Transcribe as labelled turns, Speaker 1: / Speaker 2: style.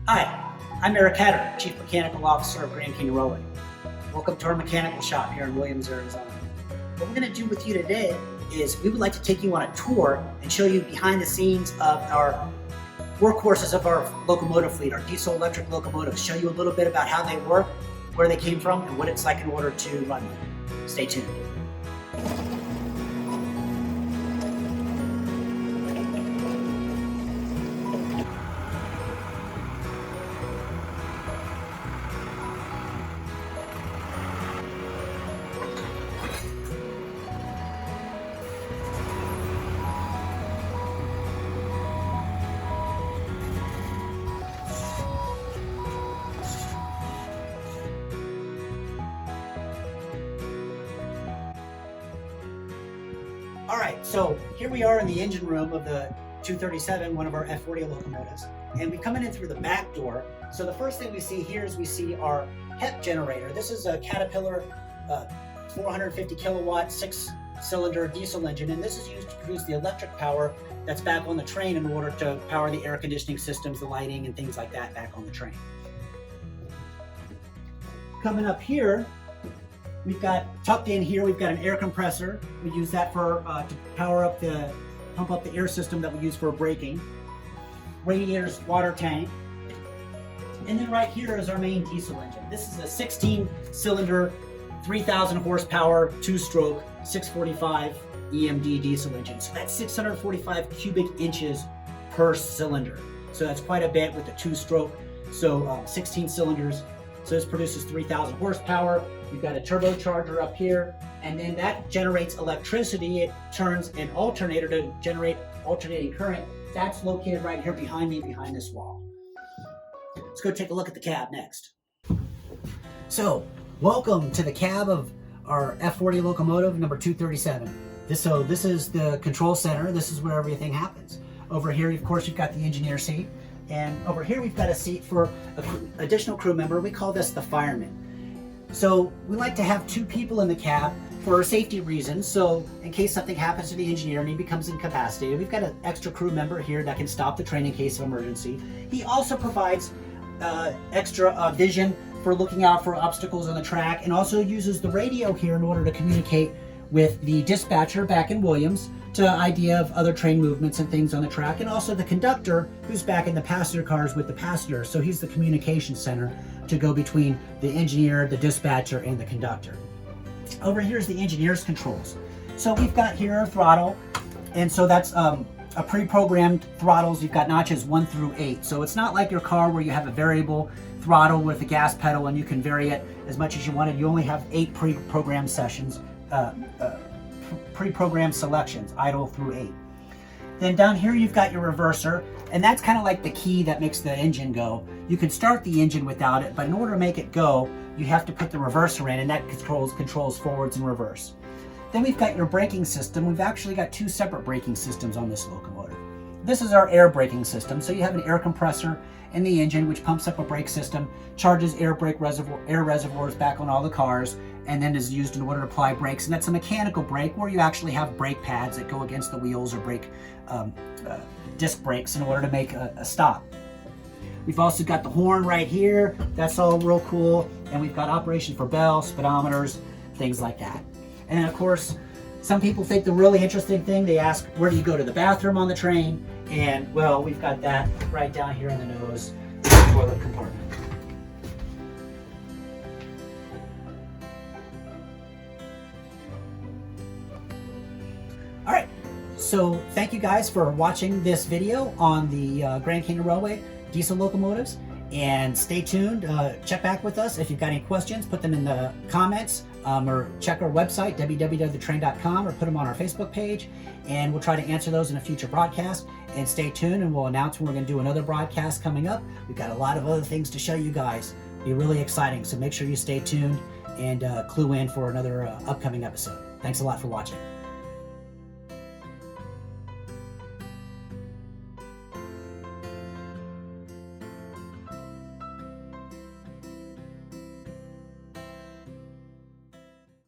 Speaker 1: Hi, I'm Eric Hatter, Chief Mechanical Officer of Grand Canyon Railway. Welcome to our mechanical shop here in Williams, Arizona. What we're going to do with you today is we would like to take you on a tour and show you behind the scenes of our workhorses of our locomotive fleet, our diesel electric locomotives, show you a little bit about how they work, where they came from, and what it's like in order to run them. Stay tuned. All right, so here we are in the engine room of the 237, one of our F40 locomotives, and we come in through the back door. So the first thing we see here is we see our Pep Generator. This is a Caterpillar 450 kilowatt, 6-cylinder diesel engine, and this is used to produce the electric power that's back on the train in order to power the air conditioning systems, the lighting, and things like that back on the train. Coming up here, we've got tucked in here, we've got an air compressor. We use that for to pump up the air system that we use for braking. Radiators, water tank. And then right here is our main diesel engine. This is a 16-cylinder, 3,000 horsepower, 2-stroke, 645 EMD diesel engine. So that's 645 cubic inches per cylinder. So that's quite a bit with the 2-stroke. So 16 cylinders. So this produces 3,000 horsepower. You've got a turbocharger up here, and then that generates electricity. It turns an alternator to generate alternating current. That's located right here behind me, behind this wall. Let's go take a look at the cab next. So, welcome to the cab of our F40 locomotive number 237. This is the control center. This is where everything happens. Over here, of course, you've got the engineer seat. And over here, we've got a seat for an additional crew member. We call this the fireman. So we like to have 2 people in the cab for safety reasons. So in case something happens to the engineer and he becomes incapacitated, we've got an extra crew member here that can stop the train in case of emergency. He also provides extra vision for looking out for obstacles on the track, and also uses the radio here in order to communicate with the dispatcher back in Williams to idea of other train movements and things on the track, and also the conductor who's back in the passenger cars with the passengers. So he's the communication center to go between the engineer, the dispatcher, and the conductor. Over here is the engineer's controls. So we've got here a throttle, and so that's a pre-programmed throttles. You've got notches 1 through 8. So it's not like your car where you have a variable throttle with a gas pedal and you can vary it as much as you wanted. You only have 8 pre-programmed sessions, pre-programmed selections, idle through 8. Then down here you've got your reverser, and that's kind of like the key that makes the engine go. You can start the engine without it, but in order to make it go, you have to put the reverser in, and that controls forwards and reverse. Then we've got your braking system. We've actually got 2 separate braking systems on this locomotive. This is our air braking system. So you have an air compressor in the engine which pumps up a brake system, charges air reservoirs back on all the cars, and then is used in order to apply brakes. And that's a mechanical brake where you actually have brake pads that go against the wheels or brake disc brakes in order to make a stop. We've also got the horn right here. That's all real cool. And we've got operation for bells, speedometers, things like that. And then of course, some people think the really interesting thing, they ask, where do you go to the bathroom on the train? And well, we've got that right down here in the nose, the toilet compartment. All right, so thank you guys for watching this video on the Grand Canyon Railway diesel locomotives, and stay tuned. Check back with us if you've got any questions. Put them in the comments, or check our website www.thetrain.com, or put them on our Facebook page, and we'll try to answer those in a future broadcast. And stay tuned, and we'll announce when we're going to do another broadcast coming up. We've got a lot of other things to show you guys. It'll be really exciting, so make sure you stay tuned and clue in for another upcoming episode. Thanks a lot for watching.